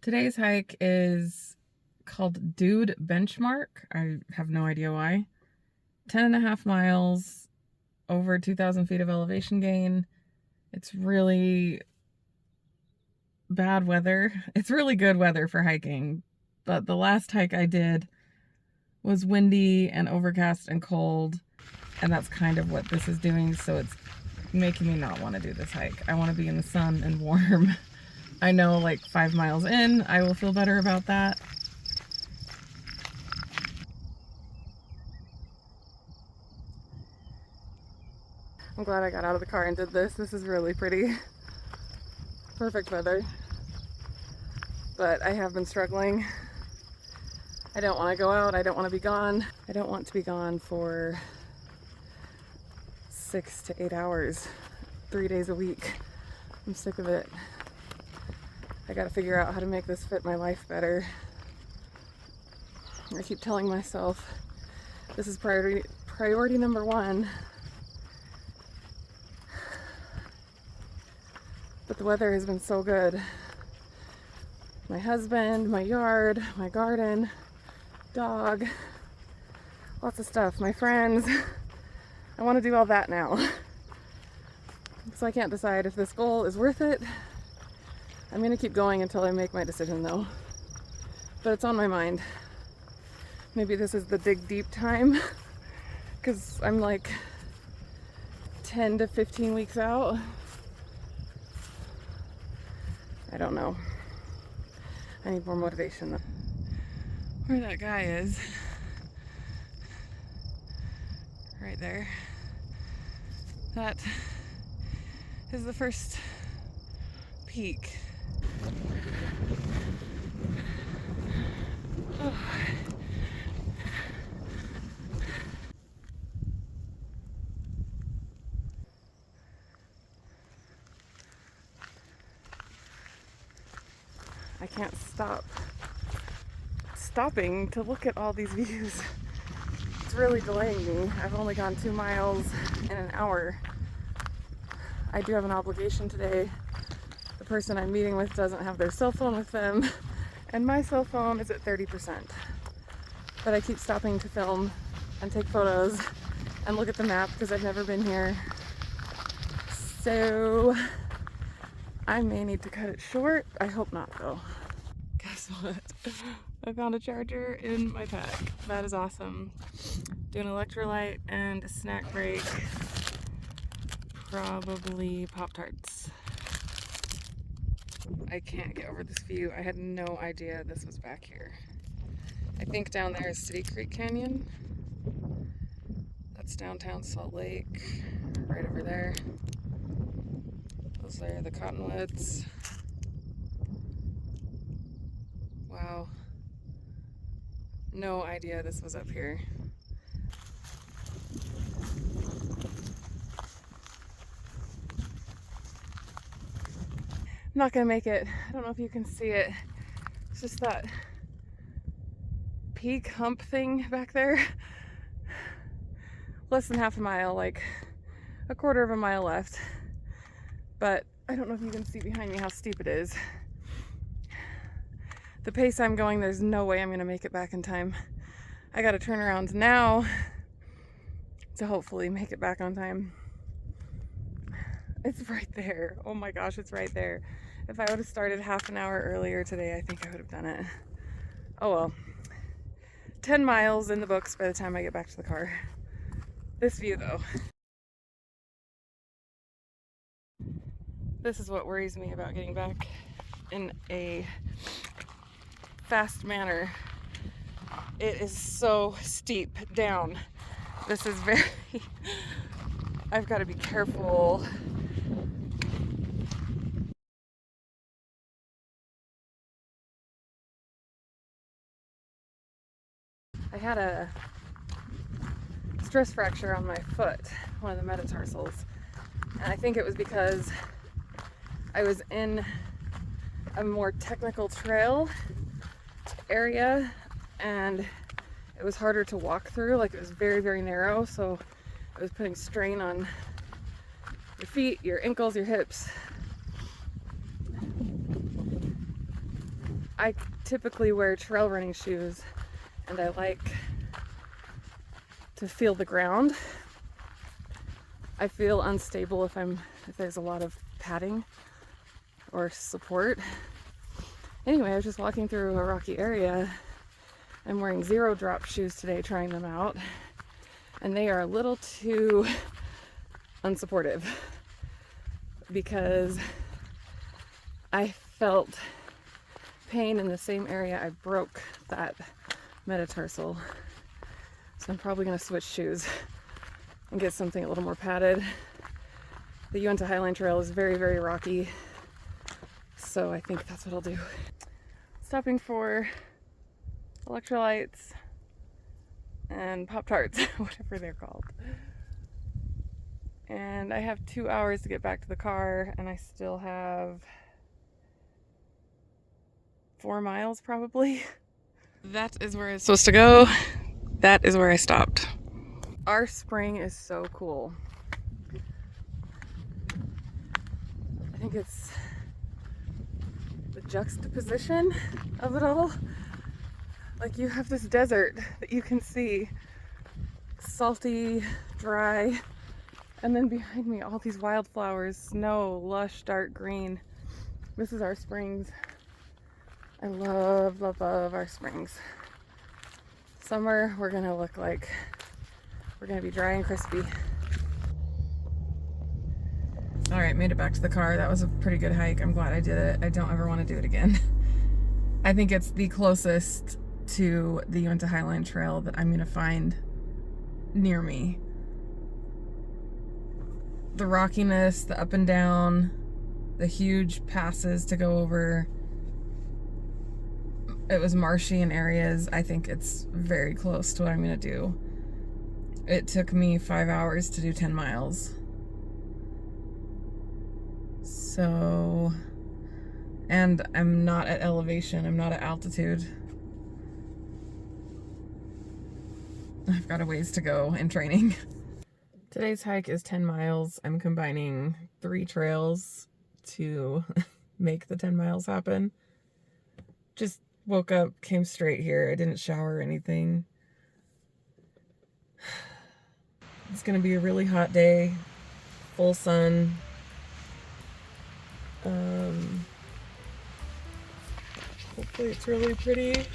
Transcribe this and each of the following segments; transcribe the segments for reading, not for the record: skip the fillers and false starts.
Today's hike is called Dude Benchmark. I have no idea why. 10.5 miles, over 2,000 feet of elevation gain. It's really bad weather. It's really good weather for hiking, but the last hike I did was windy and overcast and cold, and that's kind of what this is doing, so it's making me not want to do this hike. I want to be in the sun and warm. I know like 5 miles in, I will feel better about that. I'm glad I got out of the car and did this. This is really pretty. Perfect weather. But I have been struggling. I don't want to go out. I don't want to be gone. I don't want to be gone for 6 to 8 hours, 3 days a week. I'm sick of it. I gotta figure out how to make this fit my life better. I keep telling myself this is priority number one. But the weather has been so good. My husband, my yard, my garden, dog, lots of stuff, my friends. I want to do all that now. So I can't decide if this goal is worth it. I'm gonna keep going until I make my decision though. But it's on my mind. Maybe this is the dig deep time, because I'm like 10 to 15 weeks out. I don't know. I need more motivation though. Where that guy is, right there, that is the first peak. Oh. I can't stopping to look at all these views. It's really delaying me. I've only gone 2 miles in an hour. I do have an obligation today. The person I'm meeting with doesn't have their cell phone with them, and my cell phone is at 30%. But I keep stopping to film and take photos and look at the map because I've never been here. So I may need to cut it short. I hope not though. Guess what? I found a charger in my pack. That is awesome. Do an electrolyte and a snack break. Probably Pop-Tarts. I can't get over this view. I had no idea this was back here. I think down there is City Creek Canyon. That's downtown Salt Lake, right over there. Those are the Cottonwoods. Wow. No idea this was up here. I'm not gonna make it. I don't know if you can see it. It's just that peak hump thing back there. Less than half a mile, like a quarter of a mile left. But I don't know if you can see behind me how steep it is. The pace I'm going, there's no way I'm gonna make it back in time. I gotta turn around now to hopefully make it back on time. It's right there. Oh my gosh, it's right there. If I would have started half an hour earlier today, I think I would have done it. Oh well. 10 miles in the books by the time I get back to the car. This view though. This is what worries me about getting back in a fast manner. It is so steep down. This is very, I've got to be careful. I had a stress fracture on my foot, one of the metatarsals, and I think it was because I was in a more technical trail area and it was harder to walk through. Like, it was very, very narrow, so it was putting strain on your feet, your ankles, your hips. I typically wear trail running shoes, and I like to feel the ground. I feel unstable if there's a lot of padding or support. Anyway, I was just walking through a rocky area. I'm wearing zero drop shoes today, trying them out, and they are a little too unsupportive because I felt pain in the same area I broke that metatarsal. So I'm probably going to switch shoes and get something a little more padded. The Uinta Highline Trail is very, very rocky, so I think that's what I'll do. Stopping for electrolytes and Pop-Tarts, whatever they're called. And I have 2 hours to get back to the car, and I still have 4 miles probably. That is where I was supposed to go. That is where I stopped. Our spring is so cool. I think it's the juxtaposition of it all. Like, you have this desert that you can see, salty, dry, and then behind me all these wildflowers, snow, lush, dark green. This is our springs. I love, love, love our springs. Summer, we're gonna look like we're gonna be dry and crispy. All right, made it back to the car. That was a pretty good hike. I'm glad I did it. I don't ever want to do it again. I think it's the closest to the Uinta Highline Trail that I'm gonna find near me. The rockiness, the up and down, the huge passes to go over. It was marshy in areas. I think it's very close to what I'm gonna do. It took me 5 hours to do 10 miles. So, and I'm not at elevation, I'm not at altitude. I've got a ways to go in training. Today's hike is 10 miles. I'm combining 3 trails to make the 10 miles happen. Just woke up, came straight here. I didn't shower or anything. It's gonna be a really hot day, full sun. Hopefully it's really pretty.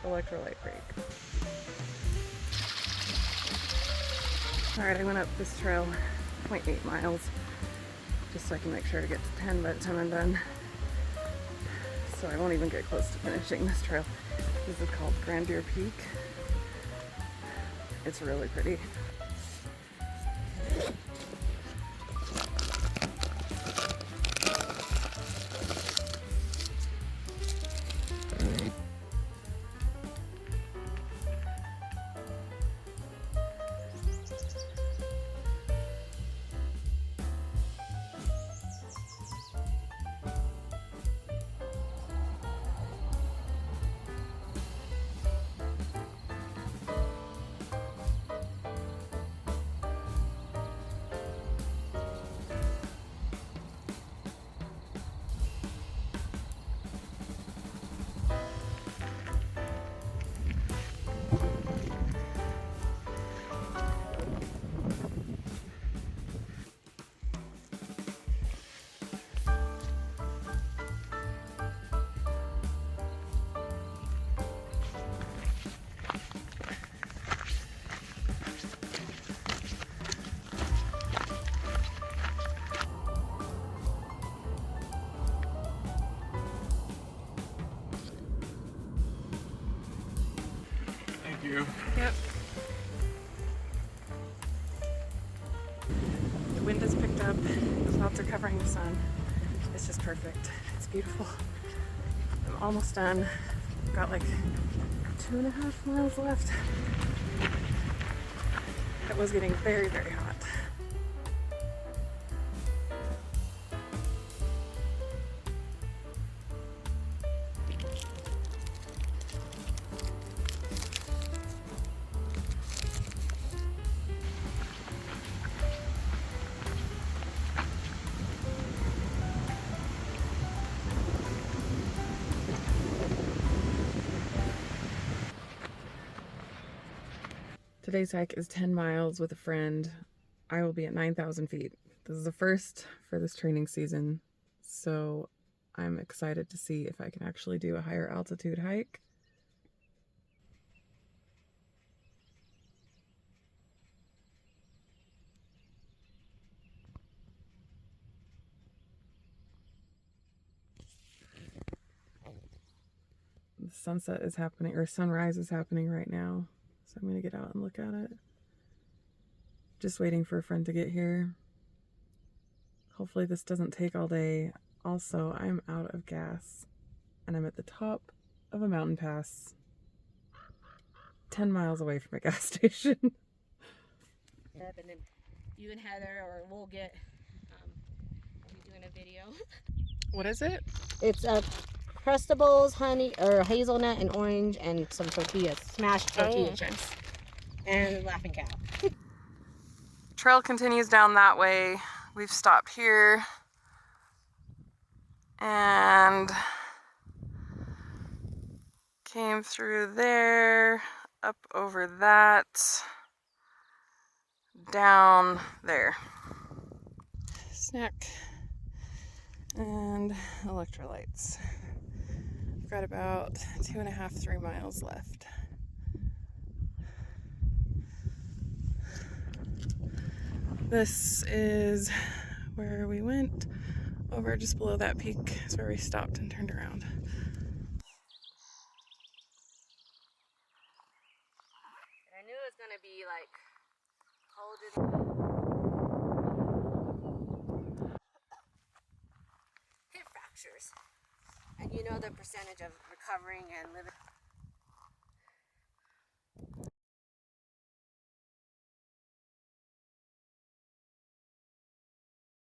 Electrolyte break. Alright, I went up this trail 0.8 miles just so I can make sure to get to 10 by the time I'm done. So I won't even get close to finishing this trail. This is called Grandeur Peak. It's really pretty. You. Yep. The wind has picked up. The clouds are covering the sun. It's It's just perfect. It's beautiful. I'm almost done. Got like 2.5 miles left. It was getting very, very hot. Today's hike is 10 miles with a friend. I will be at 9,000 feet. This is the first for this training season, so I'm excited to see if I can actually do a higher altitude hike. The sunset is happening, or sunrise is happening right now, so I'm gonna get out and look at it. Just waiting for a friend to get here. Hopefully this doesn't take all day. Also, I'm out of gas and I'm at the top of a mountain pass 10 miles away from a gas station. And then you and Heather, or we'll get, we'll be doing a video. What is it? It's Crustables, honey, or hazelnut and orange, and some tortillas, smashed tortilla chips, and Laughing Cow. Trail continues down that way. We've stopped here and came through there, up over that, down there. Snack and electrolytes. I've got about 2.5, 3 miles left. This is where we went. Over just below that peak is where we stopped and turned around. I knew it was gonna be like cold. Hip fractures. And you know the percentage of recovering and living.